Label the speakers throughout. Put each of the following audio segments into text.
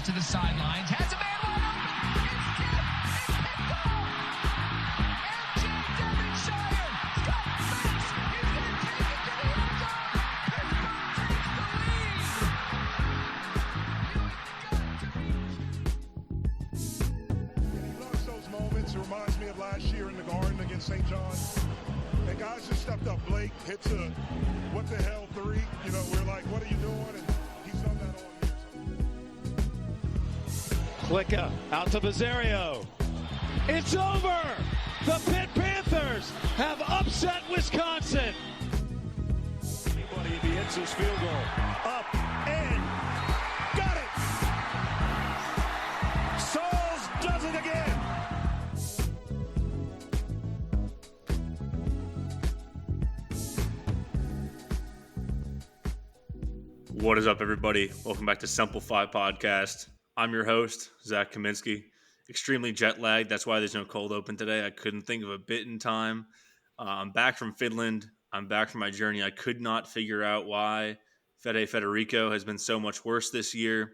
Speaker 1: to the sidelines. Has a man wide open. It's tipped. It's picked off. MJ Devonshire. Got face. He's going to take it to the end zone. Pittsburgh takes the lead.
Speaker 2: He loves those moments. It reminds me of last year in the Garden against St. John. And guys just stepped up. Blake hits a what the hell three. You know, we're like, what are you doing? And he's done that all year.
Speaker 3: Klicka out to Bizzario. It's over. The Pitt Panthers have upset Wisconsin.
Speaker 4: Anybody if he hits his field goal. Up and got it. Sauls does it again.
Speaker 5: What is up, everybody? Welcome back to Simplify Podcast. I'm your host, Zach Kaminsky. Extremely jet lagged. That's why there's no cold open today. I couldn't think of a bit in time. I'm back from Finland. I'm back from my journey. I could not figure out why Fede Federico has been so much worse this year.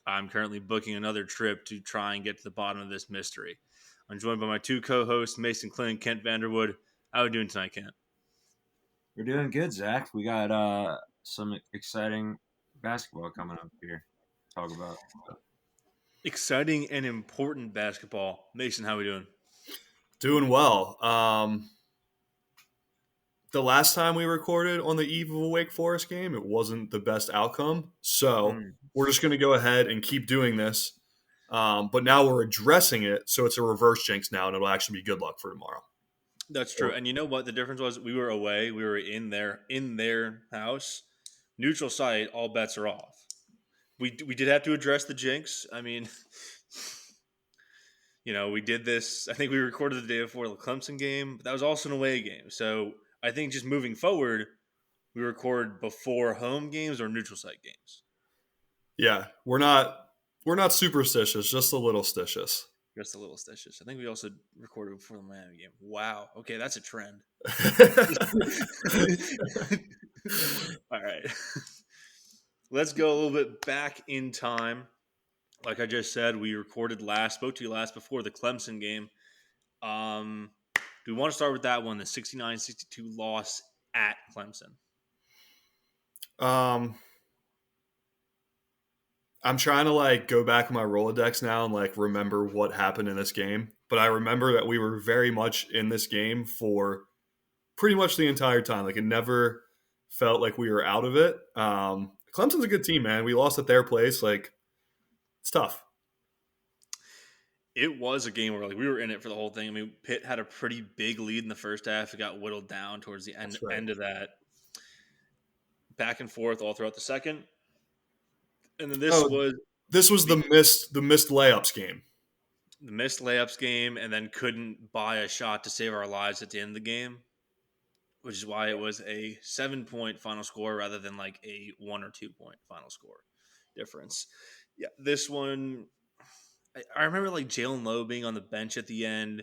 Speaker 5: I'm currently booking another trip to try and get to the bottom of this mystery. I'm joined by my two co-hosts, Mason Klin and Kent Vanderwood. How are we doing tonight, Kent?
Speaker 6: We're doing good, Zach. We got some exciting basketball coming up here to talk about.
Speaker 5: Exciting and important basketball. Mason, how are we doing?
Speaker 7: Doing well. The last time we recorded on the eve of a Wake Forest game, it wasn't the best outcome. So we're just going to go ahead and keep doing this. But now we're addressing it, so it's a reverse jinx now, and it'll actually be good luck for tomorrow.
Speaker 5: That's true. And you know what? The difference was we were away. We were in their house. Neutral site, all bets are off. We did have to address the jinx. I mean, you know, we did this. I think we recorded the day before the Clemson game, but that was also an away game. So I think just moving forward, we record before home games or neutral site games.
Speaker 7: Yeah, we're not superstitious, just a little stitious.
Speaker 5: Just a little stitious. I think we also recorded before the Miami game. Wow. Okay, that's a trend. All right. Let's go a little bit back in time. Like I just said, we spoke to you last before the Clemson game. Do we want to start with that one, the 69-62 loss at Clemson?
Speaker 7: I'm trying to go back in my Rolodex now and remember what happened in this game. But I remember that we were very much in this game for pretty much the entire time. It never felt like we were out of it. Clemson's a good team, man. We lost at their place. It's tough.
Speaker 5: It was a game where we were in it for the whole thing. I mean, Pitt had a pretty big lead in the first half. It got whittled down towards the end of that. Back and forth all throughout the second. And then this was
Speaker 7: the missed layups game.
Speaker 5: The missed layups game, and then couldn't buy a shot to save our lives at the end of the game, which is why it was a 7-point final score rather than a 1 or 2 point final score difference. Yeah, this one, I remember Jalen Lowe being on the bench at the end.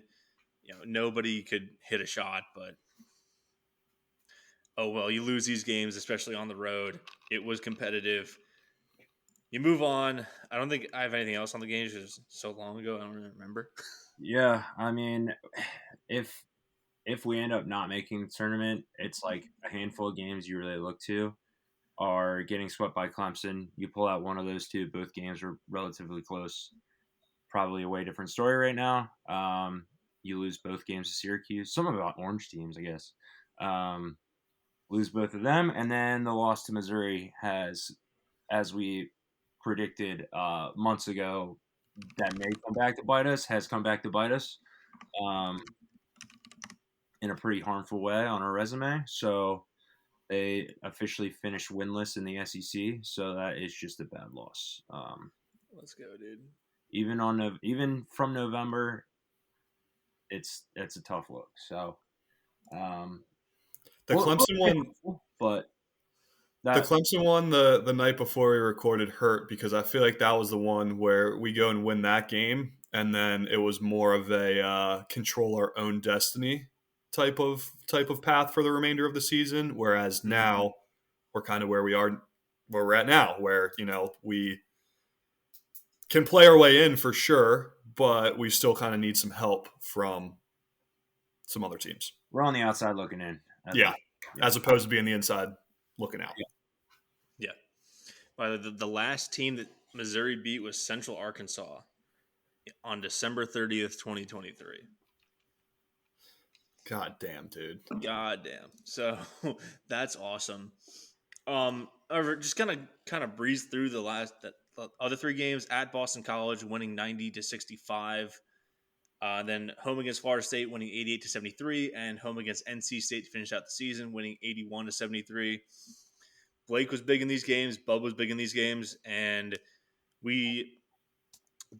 Speaker 5: You know, nobody could hit a shot, but oh well, you lose these games, especially on the road. It was competitive. You move on. I don't think I have anything else on the game. It was so long ago, I don't really remember.
Speaker 6: Yeah, I mean, if we end up not making the tournament, it's a handful of games you really look to are getting swept by Clemson. You pull out one of those two, both games are relatively close. Probably a way different story right now. You lose both games to Syracuse. Some about orange teams, I guess. Lose both of them, and then the loss to Missouri has, as we predicted months ago, that may come back to bite us, has come back to bite us in a pretty harmful way on our resume. So they officially finished winless in the SEC, so that is just a bad loss.
Speaker 5: Let's go, dude.
Speaker 6: Even from November, it's a tough look. So
Speaker 7: the Clemson one,
Speaker 6: but
Speaker 7: the Clemson one the night before we recorded hurt because I feel like that was the one where we go and win that game, and then it was more of a control our own destiny type of path for the remainder of the season. Whereas now we're kind of where we're at now, where we can play our way in for sure, but we still kind of need some help from some other teams.
Speaker 6: We're on the outside looking in.
Speaker 7: Yeah, as opposed to being the inside looking out.
Speaker 5: Yeah. The last team that Missouri beat was Central Arkansas on December 30th, 2023.
Speaker 7: God damn, dude.
Speaker 5: God damn. So that's awesome. Just kind of breeze through the other three games at Boston College, winning 90-65. Then home against Florida State, winning 88-73, and home against NC State to finish out the season, winning 81-73. Blake was big in these games. Bub was big in these games, and we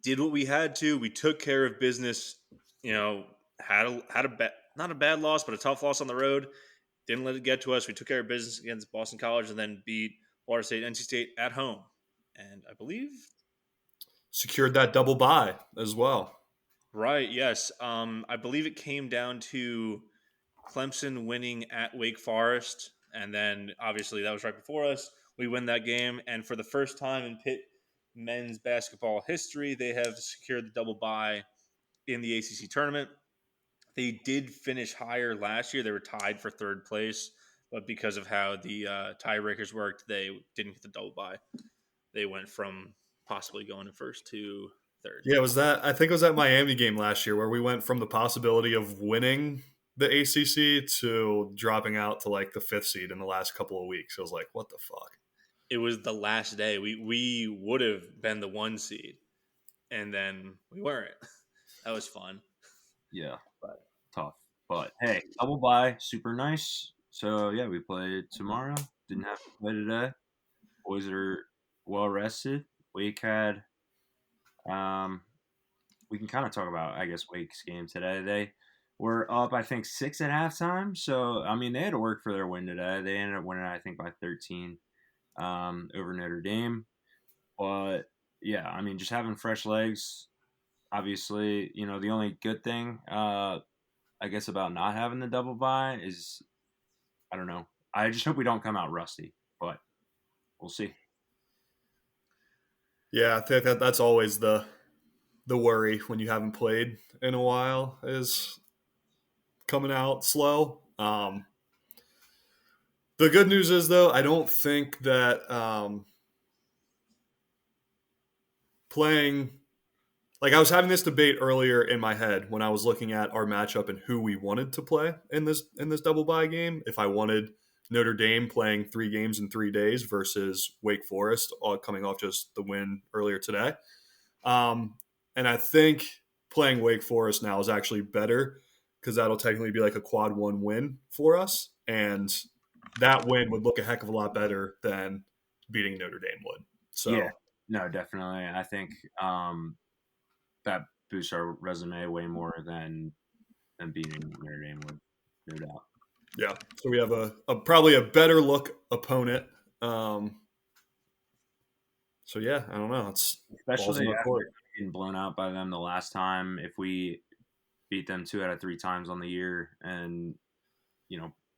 Speaker 5: did what we had to. We took care of business. Had a not a bad loss, but a tough loss on the road. Didn't let it get to us. We took care of business against Boston College, and then beat Florida State, NC State at home, and I believe
Speaker 7: secured that double bye as well.
Speaker 5: Right. Yes. I believe it came down to Clemson winning at Wake Forest, and then obviously that was right before us. We win that game, and for the first time in Pitt men's basketball history, they have secured the double bye in the ACC tournament. They did finish higher last year. They were tied for third place, but because of how the tiebreakers worked, they didn't get the double bye. They went from possibly going to first to third.
Speaker 7: Yeah, I think it was that Miami game last year where we went from the possibility of winning the ACC to dropping out to like the 5th seed in the last couple of weeks. It was like, what the fuck?
Speaker 5: It was the last day. We would have been the 1 seed, and then we weren't. That was fun.
Speaker 6: Yeah, but tough. But hey, double bye, super nice. So yeah, we play tomorrow. Didn't have to play today. Boys are well rested. Wake had we can kind of talk about, I guess, Wake's game today. They were up, I think, 6 at halftime. So, I mean, they had to work for their win today. They ended up winning, I think, by 13 over Notre Dame. But, yeah, I mean, just having fresh legs, obviously, the only good thing, I guess, about not having the double bye is, I don't know. I just hope we don't come out rusty, but we'll see.
Speaker 7: Yeah, I think that's always the worry when you haven't played in a while is coming out slow. The good news is, though, I don't think that playing – like I was having this debate earlier in my head when I was looking at our matchup and who we wanted to play in this double bye game. If I wanted Notre Dame playing 3 games in 3 days versus Wake Forest coming off just the win earlier today. And I think playing Wake Forest now is actually better because that'll technically be like a quad 1 win for us. And that win would look a heck of a lot better than beating Notre Dame would. So,
Speaker 6: yeah, no, definitely. I think that boosts our resume way more than beating Notre Dame would, no doubt.
Speaker 7: Yeah, so we have a probably a better look opponent. So yeah, I don't know. It's
Speaker 6: especially getting blown out by them the last time. If we beat them 2 out of 3 times on the year, and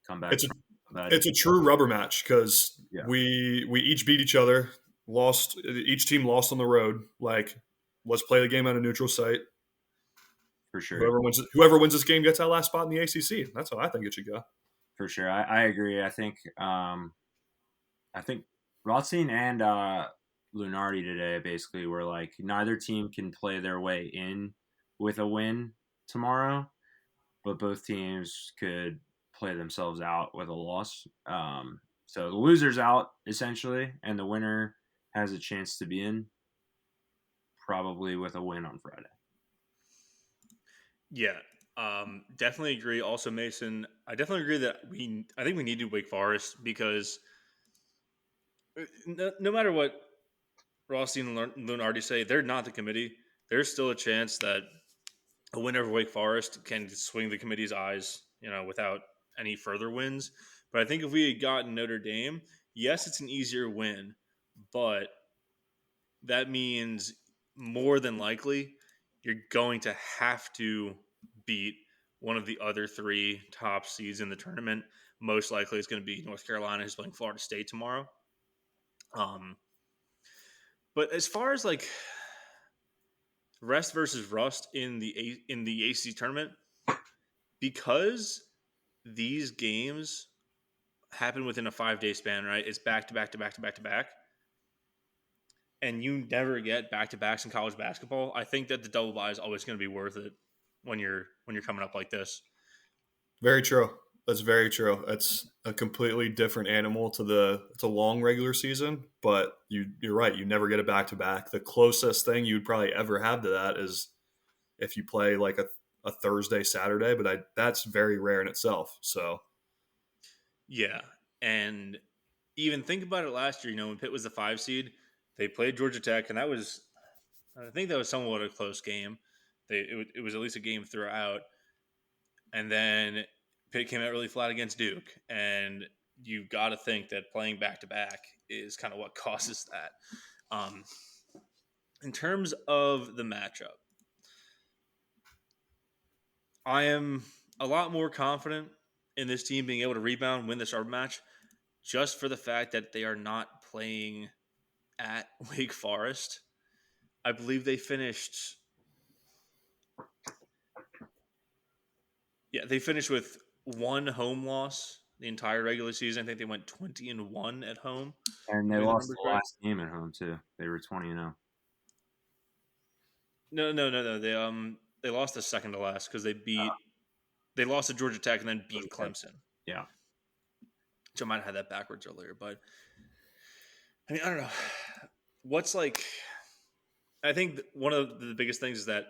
Speaker 6: come back,
Speaker 7: it's a true rubber match because we each beat each other. Lost. Each team lost on the road. Like, let's play the game at a neutral site.
Speaker 6: For sure.
Speaker 7: Whoever wins this game gets that last spot in the ACC. That's how I think it should go.
Speaker 6: For sure, I agree. I think Rothstein and Lunardi today basically were like, neither team can play their way in with a win tomorrow, but both teams could play themselves out with a loss. So the loser's out essentially, and the winner has a chance to be in, probably with a win on Friday.
Speaker 5: Yeah. Definitely agree. Also, Mason, I definitely agree that I think we needed Wake Forest because no matter what Rothstein and Lunardi say, they're not the committee. There's still a chance that a win over Wake Forest can swing the committee's eyes, without any further wins. But I think if we had gotten Notre Dame, yes, it's an easier win, but that means more than likely you're going to have to beat one of the other 3 top seeds in the tournament. Most likely it's going to be North Carolina, who's playing Florida State tomorrow. But as far as like rest versus rust in the ACC tournament, because these games happen within a 5-day span, right? It's back to back to back to back to back, and you never get back to backs in college basketball. I think that the double bye is always going to be worth it when you're coming up like this.
Speaker 7: Very true. That's very true. It's a completely different animal to it's a long regular season, but you're right. You never get it back to back. The closest thing you'd probably ever have to that is if you play like a Thursday, Saturday, but that's very rare in itself. So
Speaker 5: Yeah, and even think about it last year. When Pitt was the 5 seed, they played Georgia Tech, and I think that was somewhat a close game. It was at least a game throughout, and then Pitt came out really flat against Duke, and you got to think that playing back to back is kind of what causes that. In terms of the matchup, I am a lot more confident in this team being able to rebound, win this Auburn match, just for the fact that they are not playing at Wake Forest. I believe they finished. Yeah, they finished with one home loss the entire regular season. I think they went 20-1 at home.
Speaker 6: And they
Speaker 5: Maybe the
Speaker 6: lost
Speaker 5: number's
Speaker 6: the
Speaker 5: right.
Speaker 6: last game at home too. They were 20-0.
Speaker 5: No. They lost the second to last because they lost to Georgia Tech and then beat Clemson.
Speaker 6: Yeah.
Speaker 5: Which I might have had that backwards earlier, but I mean, I don't know. What's like? I think one of the biggest things is that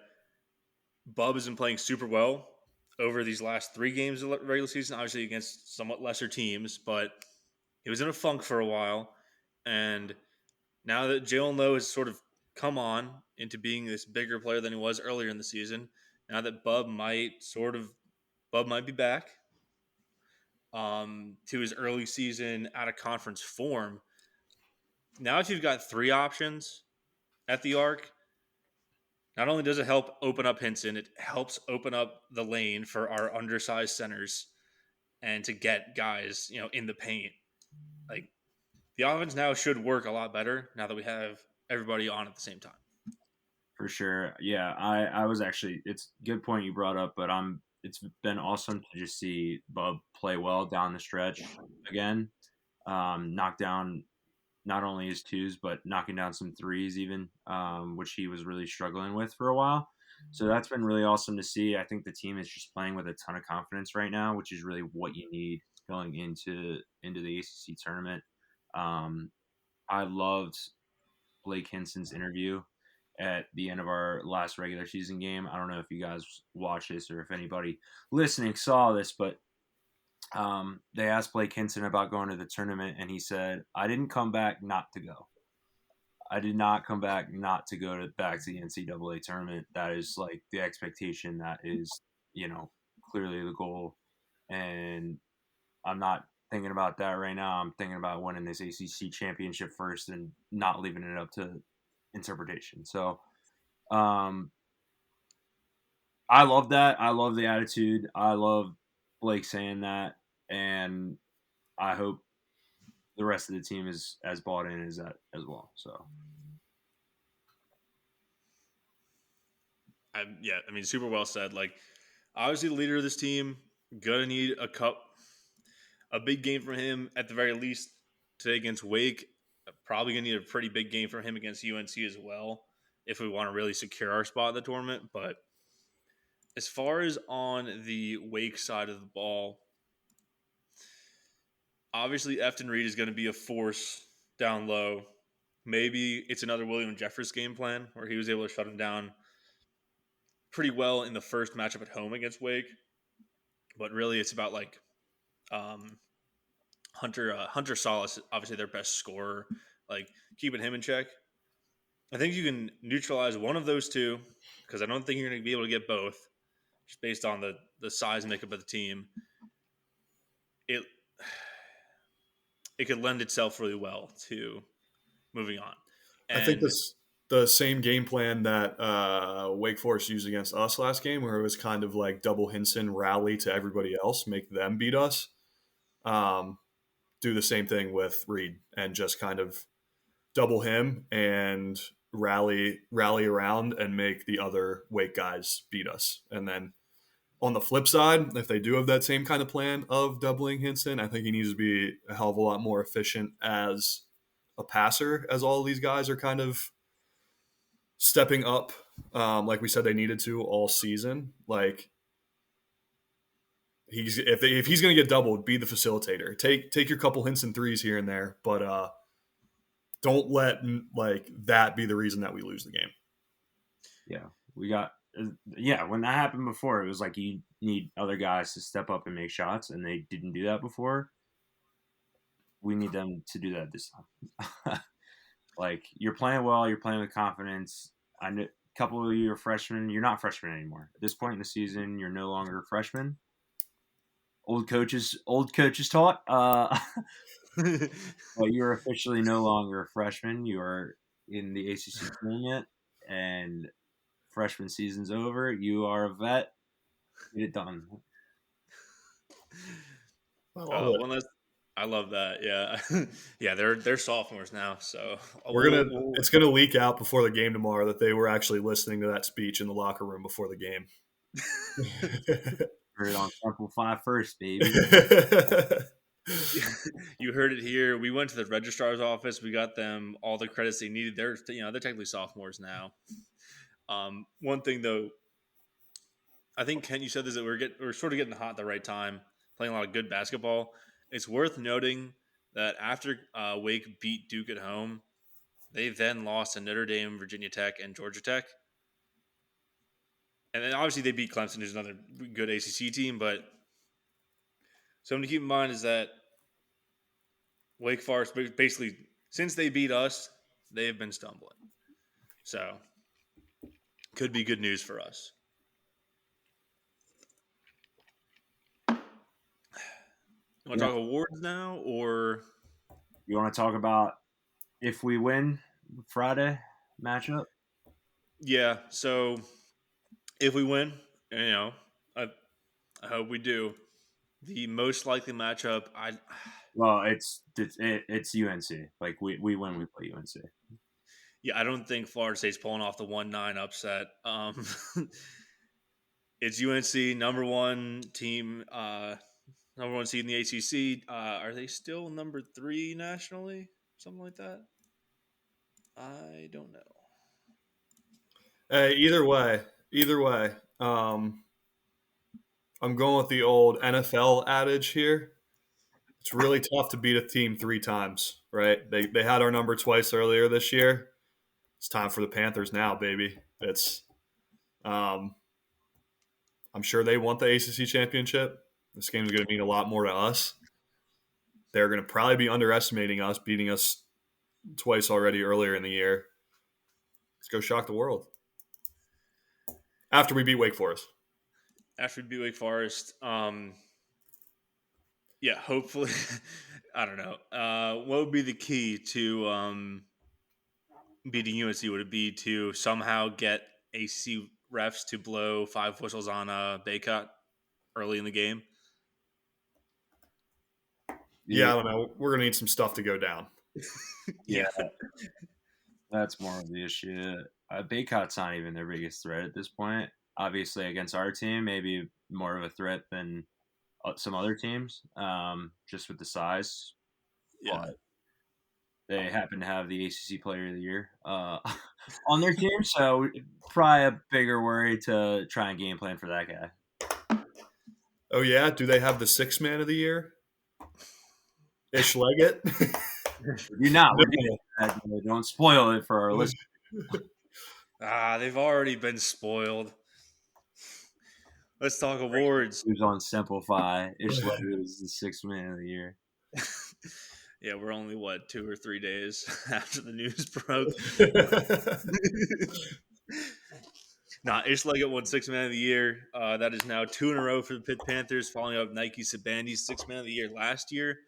Speaker 5: Bub has been playing super well over these last 3 games of the regular season, obviously against somewhat lesser teams, but he was in a funk for a while, and now that Jalen Lowe has sort of come on into being this bigger player than he was earlier in the season, now that Bub might be back to his early season out of conference form. Now if you've got 3 options at the arc, not only does it help open up Hinson, it helps open up the lane for our undersized centers and to get guys, in the paint. Like, the offense now should work a lot better now that we have everybody on at the same time.
Speaker 6: For sure. Yeah, I was actually, it's a good point you brought up, but it's been awesome to just see Bub play well down the stretch again. Knock down not only his 2s, but knocking down some 3s even, which he was really struggling with for a while. So that's been really awesome to see. I think the team is just playing with a ton of confidence right now, which is really what you need going into the ACC tournament. I loved Blake Hinson's interview at the end of our last regular season game. I don't know if you guys watched this or if anybody listening saw this, but they asked Blake Hinson about going to the tournament, and he said, "I didn't come back not to go. I did not come back not to go back to the NCAA tournament. That is like the expectation. That is, clearly the goal. And I'm not thinking about that right now. I'm thinking about winning this ACC championship first and not leaving it up to interpretation." So, I love that. I love the attitude. I love Blake saying that, and I hope the rest of the team is as bought in as that as well. So,
Speaker 5: Super well said. Like, obviously, the leader of this team gonna need a big game from him at the very least today against Wake. Probably gonna need a pretty big game from him against UNC as well if we want to really secure our spot in the tournament. But as far as on the Wake side of the ball, obviously Efton Reed is going to be a force down low. Maybe it's another William Jeffers game plan where he was able to shut him down pretty well in the first matchup at home against Wake. But really, it's about like Hunter Solis, obviously their best scorer, like keeping him in check. I think you can neutralize one of those two because I don't think you're going to be able to get both just based on the size and makeup of the team. It could lend itself really well to moving on. And
Speaker 7: I think the same game plan that Wake Forest used against us last game, where it was kind of like double Hinson rally to everybody else, make them beat us. Do the same thing with Reed and just kind of double him and rally around and make the other Wake guys beat us. And then on the flip side, if they do have that same kind of plan of doubling Hinson, I think he needs to be a hell of a lot more efficient as a passer, as all of these guys are kind of stepping up, like we said they needed to all season. Like if he's going to get doubled, be the facilitator. Take your couple Hinson threes here and there, but don't let like that be the reason that we lose the game.
Speaker 6: Yeah, we got. Yeah, when that happened before, it was like you need other guys to step up and make shots, and they didn't do that before. We need them to do that this time. Like, you're playing well, you're playing with confidence. I know a couple of you are freshmen. You're not freshmen anymore. At this point in the season, you're no longer freshmen. Old coaches taught. But you're officially no longer a freshman. You are in the ACC tournament, and freshman season's over. You are a vet. Get it done.
Speaker 5: I love that. Yeah, yeah. They're sophomores now, so
Speaker 7: It's gonna leak out before the game tomorrow that they were actually listening to that speech in the locker room before the game.
Speaker 6: Heard it on Temple 5 first, baby.
Speaker 5: You heard it here. We went to the registrar's office. We got them all the credits they needed. They're technically sophomores now. One thing though, I think Kent, you said this, that we're sort of getting hot at the right time, playing a lot of good basketball. It's worth noting that after Wake beat Duke at home, they then lost to Notre Dame, Virginia Tech, and Georgia Tech. And then obviously they beat Clemson, who's another good ACC team. But something to keep in mind is that Wake Forest, basically, since they beat us, they have been stumbling. So, could be good news for us. You want to talk awards now, or
Speaker 6: you want to talk about if we win Friday matchup?
Speaker 5: Yeah. So, if we win, I hope we do. The most likely matchup,
Speaker 6: Well, it's UNC. Like we win, we play UNC.
Speaker 5: Yeah, I don't think Florida State's pulling off the 1-9 upset. It's UNC, number one team, number one seed in the ACC. Are they still number 3 nationally? Something like that? I don't know.
Speaker 7: Hey, either way, I'm going with the old NFL adage here. It's really tough to beat a team 3 times, right? They had our number twice earlier this year. It's time for the Panthers now, baby. It's I'm sure they want the ACC championship. This game is going to mean a lot more to us. They're going to probably be underestimating us, beating us twice already earlier in the year. Let's go shock the world. After we beat Wake Forest.
Speaker 5: Yeah, hopefully. I don't know. What would be the key to beating UNC? Would it be to somehow get AC refs to blow 5 whistles on a Baycott early in the game?
Speaker 7: Yeah, I don't know. We're going to need some stuff to go down.
Speaker 6: Yeah. That's more of the issue. Baycott's not even their biggest threat at this point. Obviously, against our team, maybe more of a threat than some other teams, just with the size.
Speaker 5: Yeah.
Speaker 6: But they happen to have the ACC Player of the Year on their team, so probably a bigger worry to try and game plan for that guy.
Speaker 7: Oh, yeah? Do they have the 6th Man of the Year? Ish Leggett?
Speaker 6: You're not. Don't spoil it for our listeners.
Speaker 5: They've already been spoiled. Let's talk awards.
Speaker 6: Who's on Simplify? Ish Leggett is the 6th Man of the Year.
Speaker 5: Yeah, we're only 2 or 3 days after the news broke. Ish Leggett won 6th Man of the Year. That is now 2 in a row for the Pitt Panthers, following up Nike Sabandi's 6th Man of the Year last year.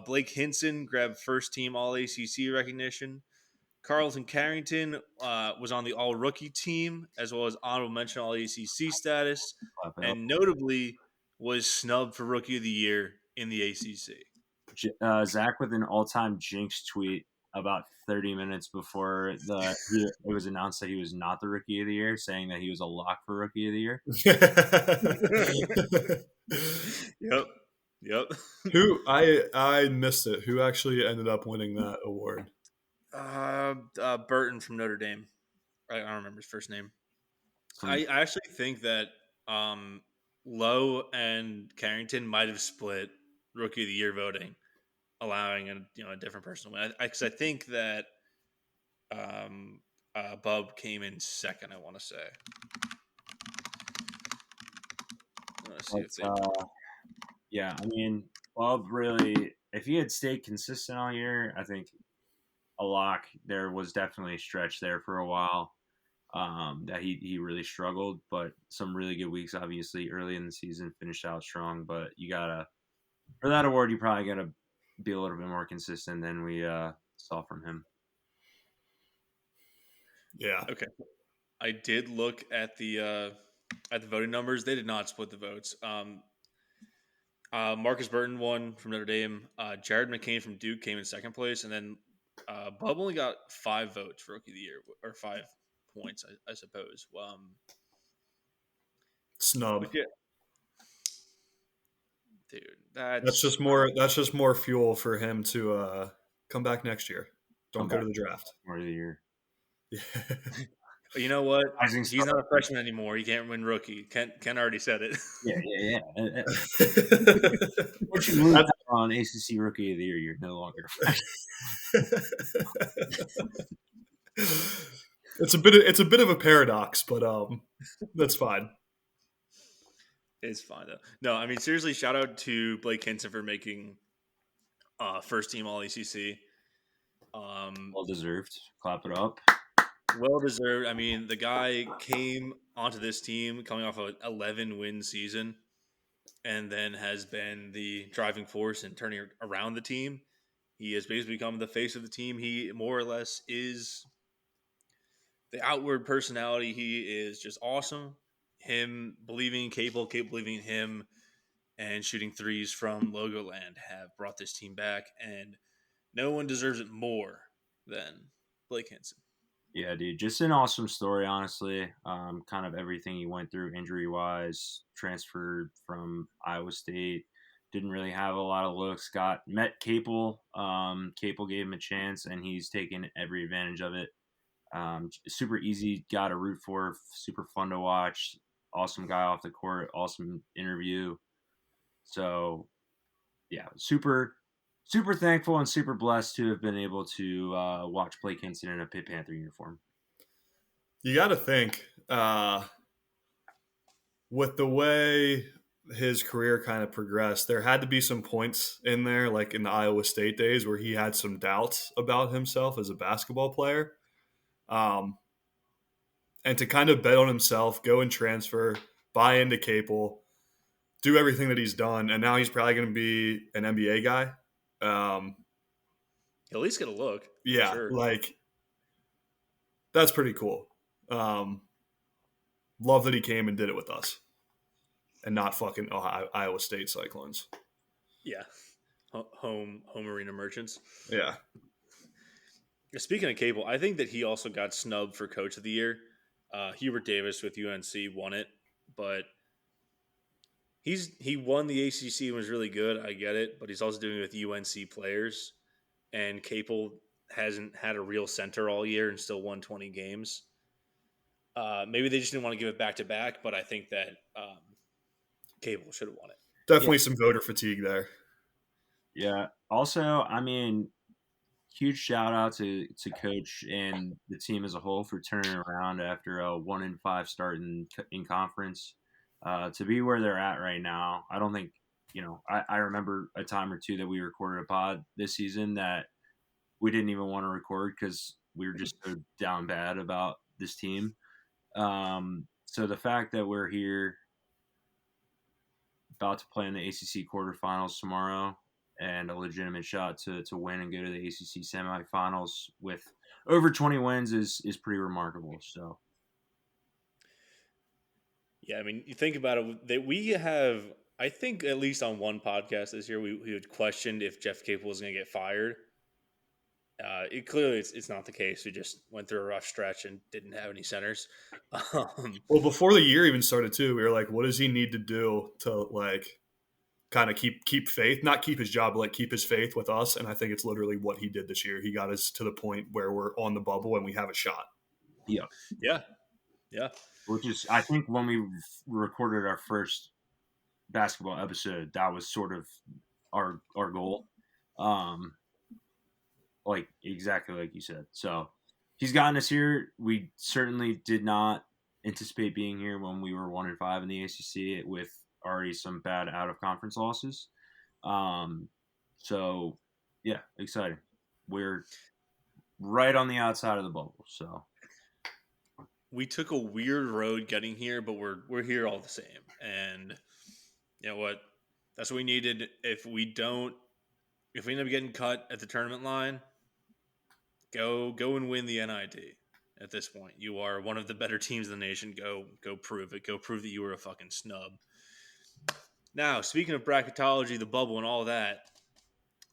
Speaker 5: Blake Hinson grabbed first team All ACC recognition. Carlton Carrington was on the All Rookie team, as well as honorable mention All ACC status, and notably was snubbed for Rookie of the Year in the ACC.
Speaker 6: Zach with an all-time jinx tweet about 30 minutes before it was announced that he was not the Rookie of the Year, saying that he was a lock for Rookie of the Year.
Speaker 5: Yep. Yep.
Speaker 7: Who I missed it. Who actually ended up winning that award?
Speaker 5: Burton from Notre Dame. I don't remember his first name.
Speaker 6: Some-
Speaker 5: I actually think that Lowe and Carrington might have split Rookie of the Year voting, allowing a different person to win. Because I think that Bub came in second. I want to say. I want to see if they.
Speaker 6: yeah, I mean, Bob really, if he had stayed consistent all year, I think a lock. There was definitely a stretch there for a while that he really struggled, but some really good weeks, obviously, early in the season, finished out strong. But you gotta, for that award, you probably gotta be a little bit more consistent than we saw from him.
Speaker 7: Yeah.
Speaker 5: Okay. I did look at the voting numbers. They did not split the votes. Marcus Burton won from Notre Dame. Jared McCain from Duke came in second place, and then Bub only got 5 votes for Rookie of the Year, or 5 points, I suppose.
Speaker 7: Snub.
Speaker 5: But yeah, dude,
Speaker 7: That's just more fuel for him to come back next year. Don't go to the draft.
Speaker 6: More of the year.
Speaker 7: Yeah.
Speaker 5: But you know what?
Speaker 6: Rising
Speaker 5: He's
Speaker 6: star.
Speaker 5: not a freshman anymore. He can't win rookie. Ken already said it.
Speaker 6: Yeah. Once you move on ACC Rookie of the Year, you're no longer a freshman.
Speaker 7: It's a bit of a paradox, but that's fine.
Speaker 5: It's fine though. No, I mean seriously, shout out to Blake Hinson for making first team All ACC.
Speaker 6: Well deserved. Clap it up.
Speaker 5: Well deserved. I mean, the guy came onto this team coming off an 11-win season, and then has been the driving force in turning around the team. He has basically become the face of the team. He more or less is the outward personality. He is just awesome. Him believing in Cable believing in him, and shooting threes from Logo Land have brought this team back, and no one deserves it more than Blake Hinson.
Speaker 6: Yeah, dude, just an awesome story, honestly. Kind of everything he went through injury-wise, transferred from Iowa State, didn't really have a lot of looks, met Capel. Capel gave him a chance, and he's taken every advantage of it. Super easy guy to root for, super fun to watch, awesome guy off the court, awesome interview. So, yeah, super thankful and super blessed to have been able to watch Blake Hinson in a Pitt Panther uniform.
Speaker 7: You got to think with the way his career kind of progressed, there had to be some points in there, like in the Iowa State days, where he had some doubts about himself as a basketball player. And to kind of bet on himself, go and transfer, buy into Capel, do everything that he's done, and now he's probably going to be an NBA guy.
Speaker 5: At least get a look.
Speaker 7: Yeah,
Speaker 5: sure.
Speaker 7: like that's pretty cool. Love that he came and did it with us, and not fucking Iowa State Cyclones.
Speaker 5: Yeah, home arena merchants.
Speaker 7: Yeah.
Speaker 5: Speaking of Cable, I think that he also got snubbed for Coach of the Year. Hubert Davis with UNC won it, but he won the ACC and was really good. I get it, but he's also doing it with UNC players, and Capel hasn't had a real center all year and still won 20 games. Maybe they just didn't want to give it back to back, but I think that Cable should have won it.
Speaker 7: Definitely some voter fatigue there.
Speaker 6: Yeah. Also, I mean, huge shout out to Coach and the team as a whole for turning around after a 1-5 start in conference. To be where they're at right now, I don't think, I remember a time or two that we recorded a pod this season that we didn't even want to record because we were just so down bad about this team. So the fact that we're here about to play in the ACC quarterfinals tomorrow and a legitimate shot to win and go to the ACC semifinals with over 20 wins is pretty remarkable. So,
Speaker 5: yeah, I mean, you think about it, that we have, I think at least on one podcast this year, we had questioned if Jeff Capel was going to get fired. It's not the case. We just went through a rough stretch and didn't have any centers.
Speaker 7: Well, before the year even started too, we were like, what does he need to do to like kind of keep faith, not keep his job, but like keep his faith with us? And I think it's literally what he did this year. He got us to the point where we're on the bubble and we have a shot.
Speaker 6: Yeah.
Speaker 5: Yeah.
Speaker 6: Which is, I think, when we recorded our first basketball episode, that was sort of our goal. Like exactly like you said. So he's gotten us here. We certainly did not anticipate being here when we were 1-5 in the ACC with already some bad out of conference losses. So yeah, exciting. We're right on the outside of the bubble. So
Speaker 5: we took a weird road getting here, but we're here all the same. And you know what? That's what we needed. If we end up getting cut at the tournament line, go and win the NIT. At this point, you are one of the better teams in the nation. Go prove it. Go prove that you were a fucking snub. Now, speaking of bracketology, the bubble, and all that,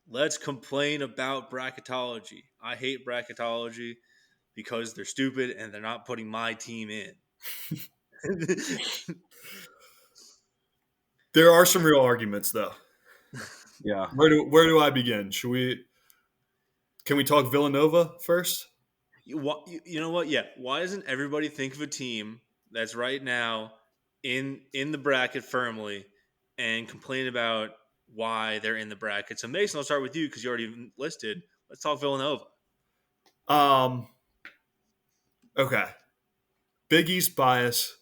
Speaker 5: let's complain about bracketology. I hate bracketology because they're stupid and they're not putting my team in.
Speaker 7: There are some real arguments, though.
Speaker 6: yeah.
Speaker 7: Where do I begin? Can we talk Villanova first?
Speaker 5: You know what? Yeah. Why doesn't everybody think of a team that's right now in the bracket firmly and complain about why they're in the bracket? So Mason, I'll start with you because you already listed. Let's talk Villanova.
Speaker 7: Okay. Big East bias.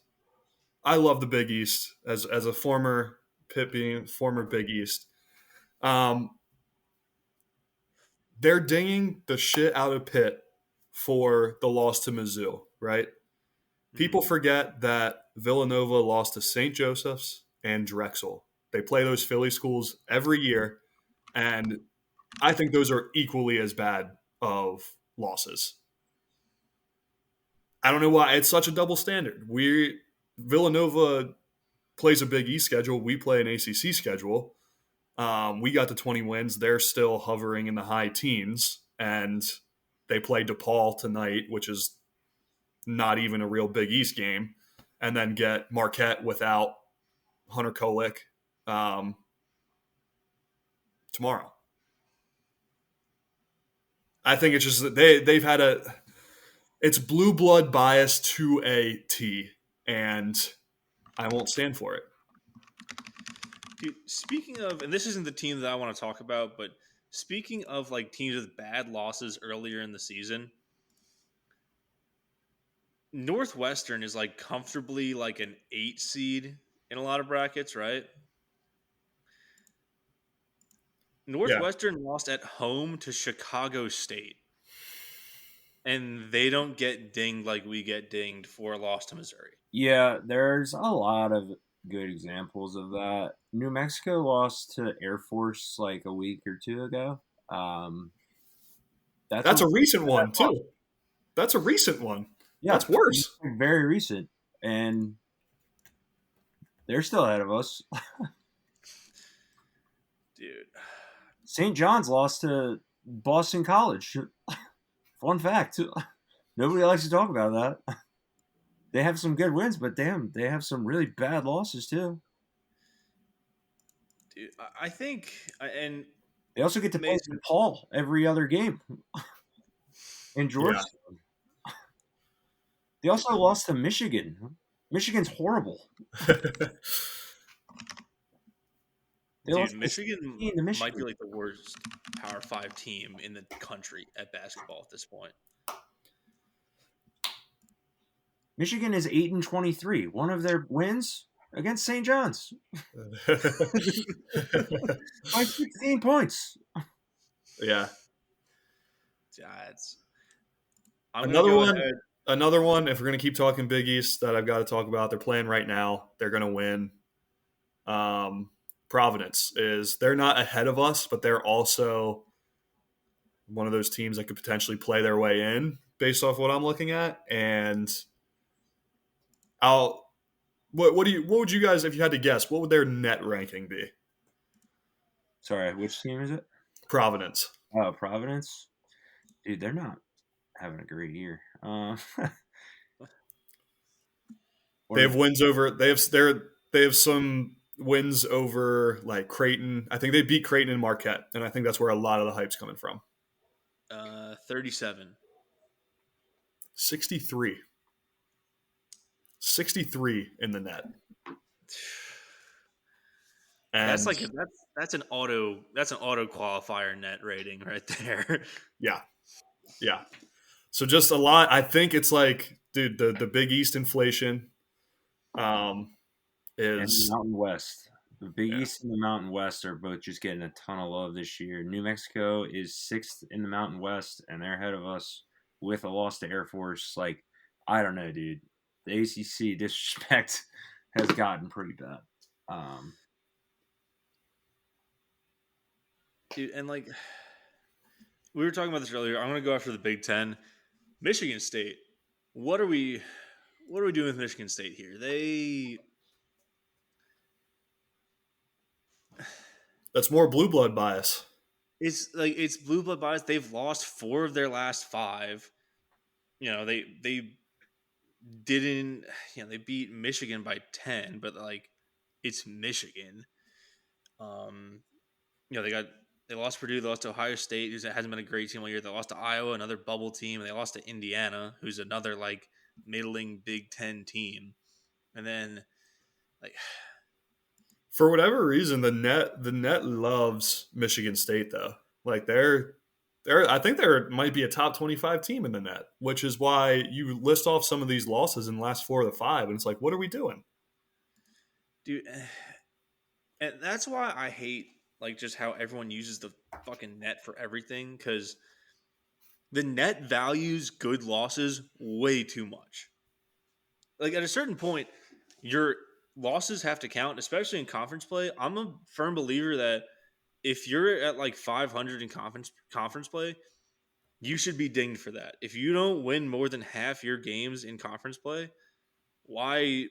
Speaker 7: I love the Big East as a former Pitt being former Big East. They're dinging the shit out of Pitt for the loss to Mizzou, right? People forget that Villanova lost to St. Joseph's and Drexel. They play those Philly schools every year, and I think those are equally as bad of losses. I don't know why it's such a double standard. Villanova plays a Big East schedule. We play an ACC schedule. We got to 20 wins. They're still hovering in the high teens, and they play DePaul tonight, which is not even a real Big East game, and then get Marquette without Hunter Kolek tomorrow. I think it's just that they've had it's blue blood bias to a T, and I won't stand for it.
Speaker 5: Dude, speaking of, and this isn't the team that I want to talk about, but speaking of like teams with bad losses earlier in the season, Northwestern is like comfortably like an 8 seed in a lot of brackets, right? Northwestern lost at home to Chicago State. And they don't get dinged like we get dinged for a loss to Missouri.
Speaker 6: Yeah, there's a lot of good examples of that. New Mexico lost to Air Force like a week or two ago.
Speaker 7: That's a recent one, too. That's a recent one. Yeah, that's worse.
Speaker 6: Very recent. And they're still ahead of us.
Speaker 5: Dude.
Speaker 6: St. John's lost to Boston College. Fun fact. Nobody likes to talk about that. They have some good wins, but damn, they have some really bad losses too.
Speaker 5: Dude, I think, and
Speaker 6: they also get to play DePaul every other game in Georgia. Yeah. They also lost to Michigan. Michigan's horrible.
Speaker 5: Dude, Michigan might be like the worst Power 5 team in the country at basketball at this point.
Speaker 6: Michigan is 8-23. One of their wins against St. John's by 16 points.
Speaker 7: Yeah.
Speaker 5: Another
Speaker 7: one. If we're gonna keep talking Big East, that I've got to talk about. They're playing right now. They're gonna win. Providence they're not ahead of us, but they're also one of those teams that could potentially play their way in based off what I'm looking at. And what would you guys, if you had to guess, what would their net ranking be?
Speaker 6: Sorry, which team is it?
Speaker 7: Providence.
Speaker 6: Oh, Providence. Dude, they're not having a great year.
Speaker 7: They have wins over. They have some wins over like Creighton. I think they beat Creighton and Marquette, and I think that's where a lot of the hype's coming from.
Speaker 5: 37.
Speaker 7: 63. 63 in the net. And
Speaker 5: That's an auto qualifier net rating right there.
Speaker 7: yeah. So just a lot. I think it's like, dude, the Big East inflation
Speaker 6: and the
Speaker 7: is
Speaker 6: Mountain West. The Big East and the Mountain West are both just getting a ton of love this year. New Mexico is 6th in the Mountain West, and they're ahead of us with a loss to Air Force. Like, I don't know, dude. The ACC disrespect has gotten pretty bad.
Speaker 5: Dude, and like we were talking about this earlier, I'm going to go after the Big Ten. Michigan State. What are we doing with Michigan State here?
Speaker 7: That's more blue blood bias.
Speaker 5: It's blue blood bias. They've lost 4 of their last 5. They didn't. They beat Michigan by 10, but like it's Michigan. They lost Purdue, they lost to Ohio State, who hasn't been a great team all year. They lost to Iowa, another bubble team, and they lost to Indiana, who's another like middling Big Ten team. And then, like,
Speaker 7: for whatever reason, the net loves Michigan State though. Like I think there might be a top 25 team in the net, which is why you list off some of these losses in the last 4 of the 5, and it's like, what are we doing,
Speaker 5: dude? And that's why I hate like just how everyone uses the fucking net for everything, because the net values good losses way too much. Like at a certain point, your losses have to count, especially in conference play. I'm a firm believer that if you're at like 500 in conference play, you should be dinged for that. If you don't win more than half your games in conference play, why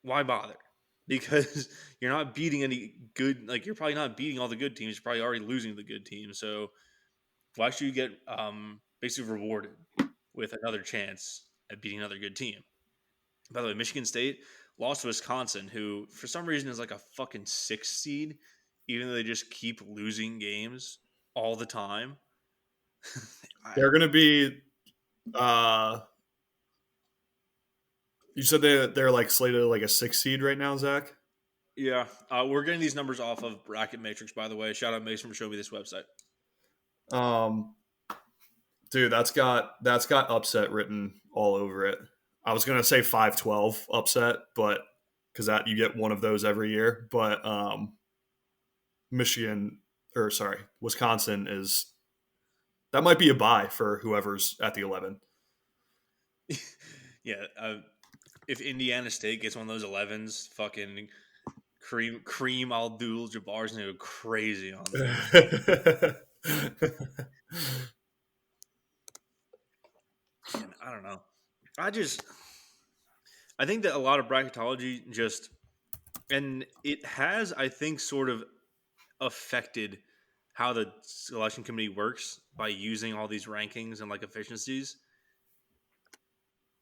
Speaker 5: bother? Because you're not beating any good, like you're probably not beating all the good teams. You're probably already losing to the good teams. So why should you get basically rewarded with another chance at beating another good team? By the way, Michigan State lost to Wisconsin, who for some reason is like a fucking 6th seed, even though they just keep losing games all the time.
Speaker 7: They're going to be you said they're like slated like a 6 seed right now, Zach?
Speaker 5: Yeah. We're getting these numbers off of Bracket Matrix, by the way. Shout out Mason for showing me this website.
Speaker 7: Dude, that's got upset written all over it. I was going to say 5-12 upset, but because that you get one of those every year. But Wisconsin is, that might be a bye for whoever's at the 11.
Speaker 5: Yeah. If Indiana State gets one of those 11s, fucking Kareem Abdul-Jabbar's going to go crazy on them. And I don't know. I think that a lot of bracketology just, and it has, I think, sort of affected how the selection committee works by using all these rankings and like efficiencies.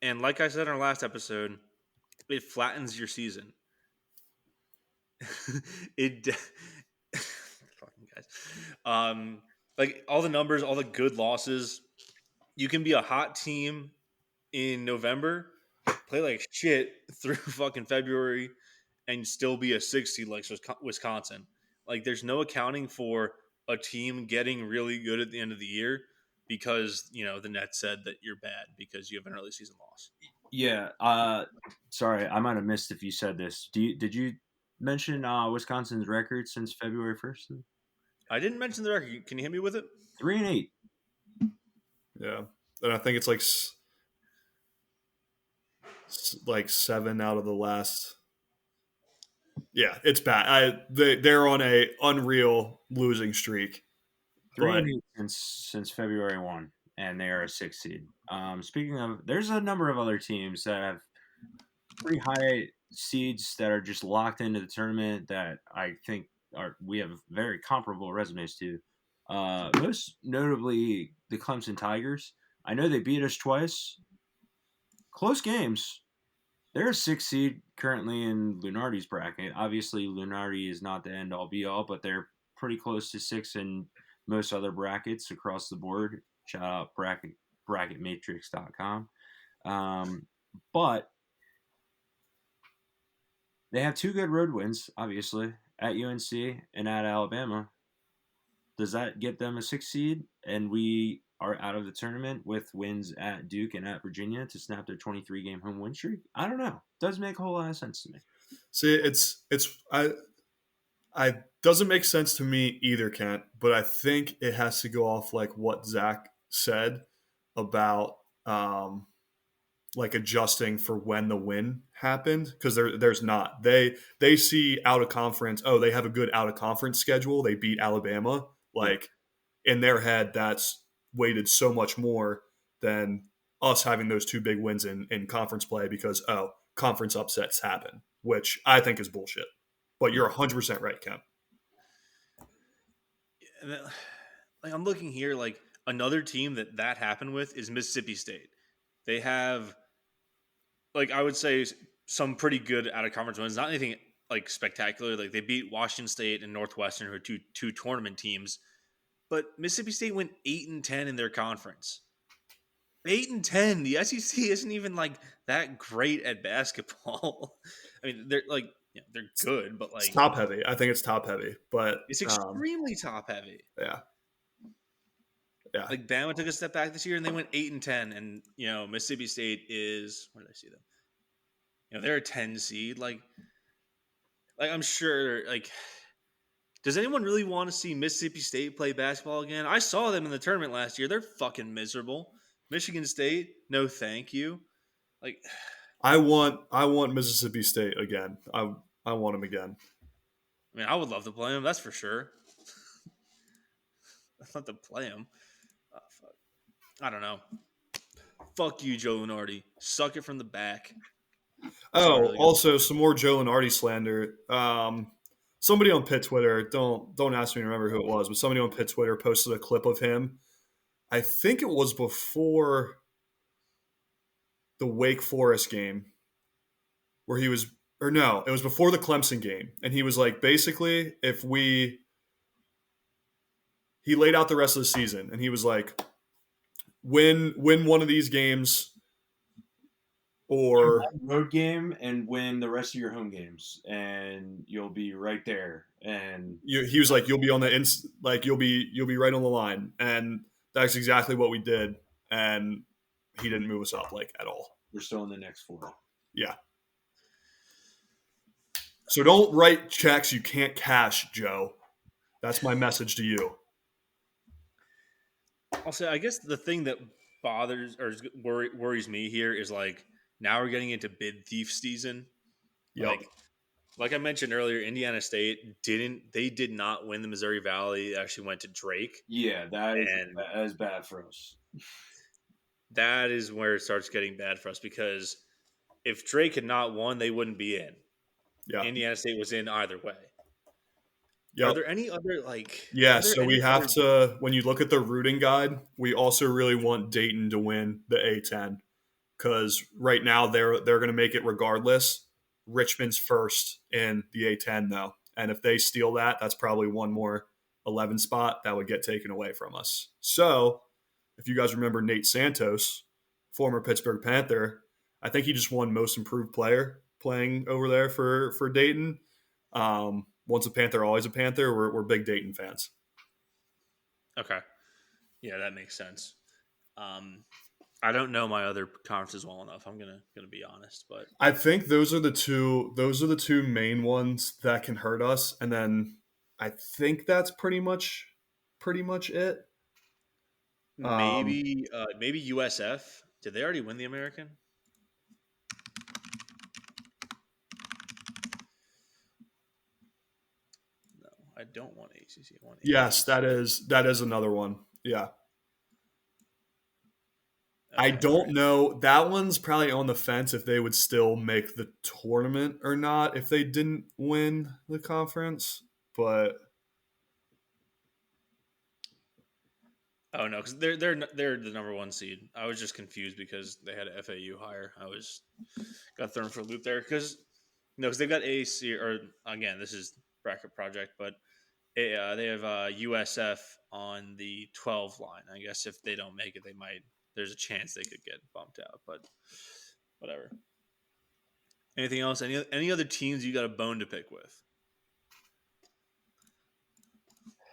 Speaker 5: And like I said in our last episode, it flattens your season. Fucking guys. Like all the numbers, all the good losses. You can be a hot team in November, play like shit through fucking February, and still be a 6 seed like Wisconsin. Like there's no accounting for a team getting really good at the end of the year because, the net said that you're bad because you have an early season loss.
Speaker 6: Yeah. Sorry, I might have missed if you said this. Did you mention Wisconsin's record since February 1st?
Speaker 5: I didn't mention the record. Can you hit me with it?
Speaker 6: 3-8.
Speaker 7: Yeah. And I think it's like 7 out of the last. Yeah, it's bad. They're on a unreal losing streak.
Speaker 6: 3-8 since February 1, and they are a 6 seed. Speaking of, there's a number of other teams that have pretty high seeds that are just locked into the tournament that I think we have very comparable resumes to. Most notably the Clemson Tigers. I know they beat us twice. Close games. They're a 6 seed currently in Lunardi's bracket. Obviously, Lunardi is not the end-all be-all, but they're pretty close to 6 in most other brackets across the board. Shout out bracketmatrix.com. But they have 2 good road wins, obviously, at UNC and at Alabama. Does that get them a 6 seed? And we are out of the tournament with wins at Duke and at Virginia to snap their 23-game home win streak? I don't know. Does make a whole lot of sense to me.
Speaker 7: See, I doesn't make sense to me either, Kent. But I think it has to go off like what Zach said about like adjusting for when the win happened, because there's not. They see out of conference. Oh, they have a good out of conference schedule. They beat Alabama. Like in their head, that's weighted so much more than us having those 2 big wins in conference play, because conference upsets happen, which I think is bullshit. But you're 100% right, Kemp.
Speaker 5: Like I'm looking here, like another team that happened with is Mississippi State. They have, like, I would say some pretty good out of conference wins. Not anything like spectacular. Like they beat Washington State and Northwestern, who are two tournament teams. But Mississippi State went 8-10 in their conference. 8-10. The SEC isn't even like that great at basketball. I mean, they're like, they're good, but like
Speaker 7: it's top heavy. I think it's top heavy, but
Speaker 5: it's extremely top heavy.
Speaker 7: Yeah.
Speaker 5: Like Bama took a step back this year and they went 8-10, and Mississippi State is, where did I see them? They're a 10 seed. Like I'm sure. Like, does anyone really want to see Mississippi State play basketball again? I saw them in the tournament last year. They're fucking miserable. Michigan State, no thank you. Like,
Speaker 7: I want Mississippi State again. I want them again.
Speaker 5: I mean, I would love to play them. That's for sure. I'd love to play them. Oh, fuck. I don't know. Fuck you, Joe Lunardi. Suck it from the back.
Speaker 7: Oh, also some more Joe Lunardi slander. Somebody on Pitt Twitter, don't ask me to remember who it was, but somebody on Pitt Twitter posted a clip of him. I think it was before the Wake Forest game where he was, or no, it was before the Clemson game. And he was like, basically, he laid out the rest of the season and he was like, win one of these games or
Speaker 6: road game and win the rest of your home games and you'll be right there. And
Speaker 7: he was like, you'll be on the you'll be right on the line. And that's exactly what we did. And he didn't move us up at all.
Speaker 6: We're still in the next 4.
Speaker 7: Yeah. So don't write checks you can't cash, Joe. That's my message to you.
Speaker 5: I'll say, I guess the thing that bothers or worries me here is like now we're getting into bid thief season.
Speaker 7: Yep.
Speaker 5: Like I mentioned earlier, Indiana State did not win the Missouri Valley. It actually went to Drake.
Speaker 6: Yeah, that is bad for us.
Speaker 5: That is where it starts getting bad for us, because if Drake had not won, they wouldn't be in.
Speaker 7: Yeah.
Speaker 5: Indiana State was in either way.
Speaker 7: Yep.
Speaker 5: Are there any other
Speaker 7: Yeah, so we have to, when you look at the rooting guide, we also really want Dayton to win the A10, because right now they're going to make it regardless. Richmond's first in the A10 though, and if they steal that, that's probably one more 11 spot that would get taken away from us. So if you guys remember Nate Santos, former Pittsburgh Panther, I think he just won most improved player playing over there for Dayton. Once a Panther, always a Panther. We're big Dayton fans.
Speaker 5: Okay. Yeah, that makes sense. I don't know my other conferences well enough. I'm gonna be honest, but
Speaker 7: I think those are the two main ones that can hurt us, and then I think that's pretty much it.
Speaker 5: Maybe USF. Did they already win the American? No, I don't want ACC. I want ACC.
Speaker 7: Yes, that is another one. Yeah. I don't know. That one's probably on the fence if they would still make the tournament or not if they didn't win the conference. But
Speaker 5: Oh no, because they're the number 1 seed. I was just confused because they had an FAU higher. I was got thrown for a loop there because because they've got AAC or again this is bracket project, but they have USF on the 12 line. I guess if they don't make it, they might. There's a chance they could get bumped out, but whatever. Anything else? Any other teams you got a bone to pick with?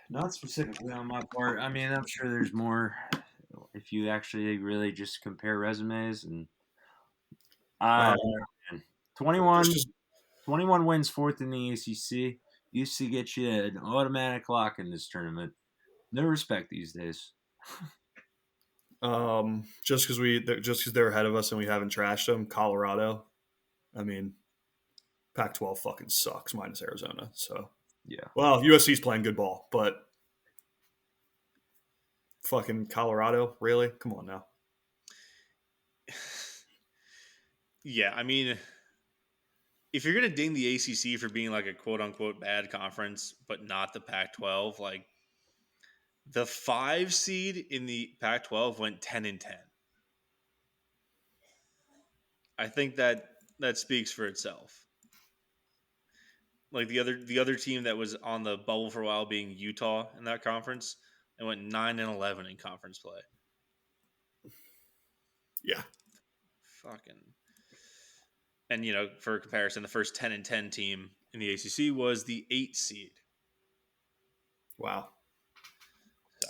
Speaker 6: Not specifically on my part. I mean, I'm sure there's more if you actually really just compare resumes and
Speaker 7: Uh,
Speaker 6: 21,
Speaker 7: just
Speaker 6: 21 wins, 4th in the ACC. Used to get you an automatic lock in this tournament. No respect these days.
Speaker 7: just because they're ahead of us and we haven't trashed them. Colorado. I mean, Pac-12 fucking sucks minus Arizona. So
Speaker 6: Yeah.
Speaker 7: well, USC's playing good ball, but fucking Colorado, really? Come on now.
Speaker 5: Yeah, I mean, if you're gonna ding the ACC for being like a quote unquote bad conference, but not the Pac-12, like the 5 seed in the Pac-12 went 10-10. I think that speaks for itself. Like the other team that was on the bubble for a while being Utah in that conference, and went 9-11 in conference play.
Speaker 7: Yeah.
Speaker 5: Fucking. And for comparison, the first 10-10 team in the ACC was the 8 seed.
Speaker 7: Wow.
Speaker 5: So,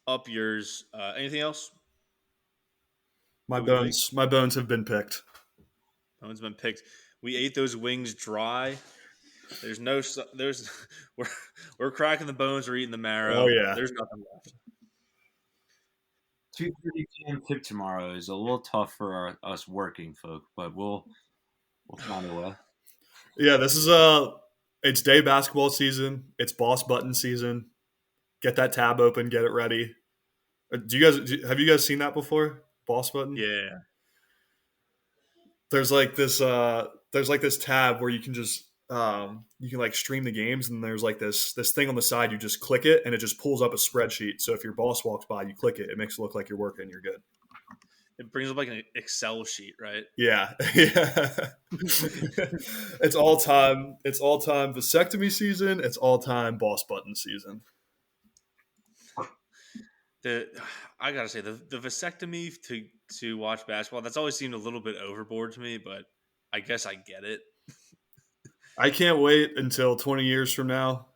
Speaker 5: up yours. Anything else?
Speaker 7: My bones have been picked.
Speaker 5: Bones been picked. We ate those wings dry. We're cracking the bones. We're eating the marrow.
Speaker 7: Oh yeah.
Speaker 5: There's nothing left.
Speaker 6: 2:30 p.m. tip tomorrow is a little tough for us working folk, but we'll find a way.
Speaker 7: Yeah, this is it's day basketball season. It's boss button season. Get that tab open. Get it ready. Have you guys seen that before? Boss button.
Speaker 5: Yeah.
Speaker 7: There's like this tab where you can just you can like stream the games, and there's like this thing on the side. You just click it, and it just pulls up a spreadsheet. So if your boss walks by, you click it. It makes it look like you're working. You're good.
Speaker 5: It brings up like an Excel sheet, right?
Speaker 7: Yeah. It's all time vasectomy season. It's all time boss button season.
Speaker 5: I gotta say the vasectomy to watch basketball, that's always seemed a little bit overboard to me, but I guess I get it.
Speaker 7: I can't wait until 20 years from now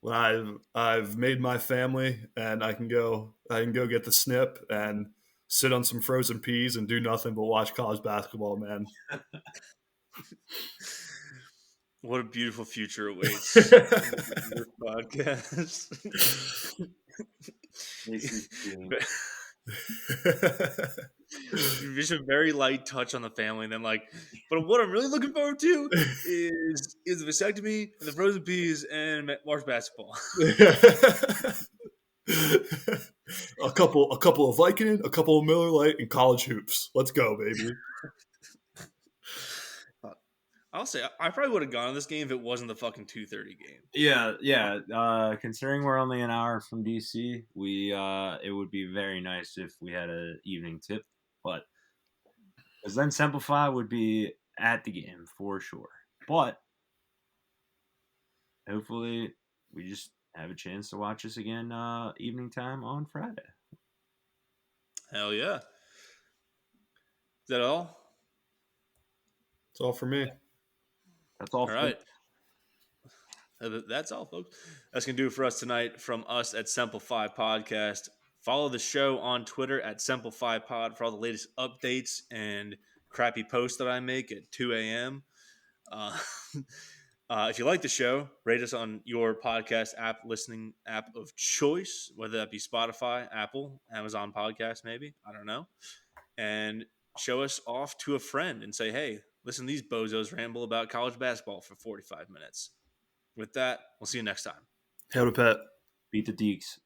Speaker 7: when I've made my family and I can go get the snip and sit on some frozen peas and do nothing but watch college basketball, man.
Speaker 5: What a beautiful future awaits this podcast. Just a very light touch on the family, and then but what I'm really looking forward to is the vasectomy and the frozen peas and March basketball.
Speaker 7: a couple of Vicodin, a couple of Miller Lite, and college hoops. Let's go, baby.
Speaker 5: I'll say I probably would have gone to this game if it wasn't the fucking 2:30 game.
Speaker 6: Yeah. Considering we're only an hour from DC, it would be very nice if we had an evening tip, but because then Simplify would be at the game for sure. But hopefully, we just have a chance to watch this again evening time on Friday.
Speaker 5: Hell yeah! Is that all?
Speaker 7: That's all for me.
Speaker 6: That's all.
Speaker 5: All right. That's all, folks. That's going to do it for us tonight from us at Simplify Podcast. Follow the show on Twitter at Simplify Pod for all the latest updates and crappy posts that I make at 2 a.m. If you like the show, rate us on your podcast app, listening app of choice, whether that be Spotify, Apple, Amazon Podcast, maybe. I don't know. And show us off to a friend and say, hey, listen to these bozos ramble about college basketball for 45 minutes. With that, we'll see you next time.
Speaker 7: Hail to Pet.
Speaker 6: Beat the Deeks.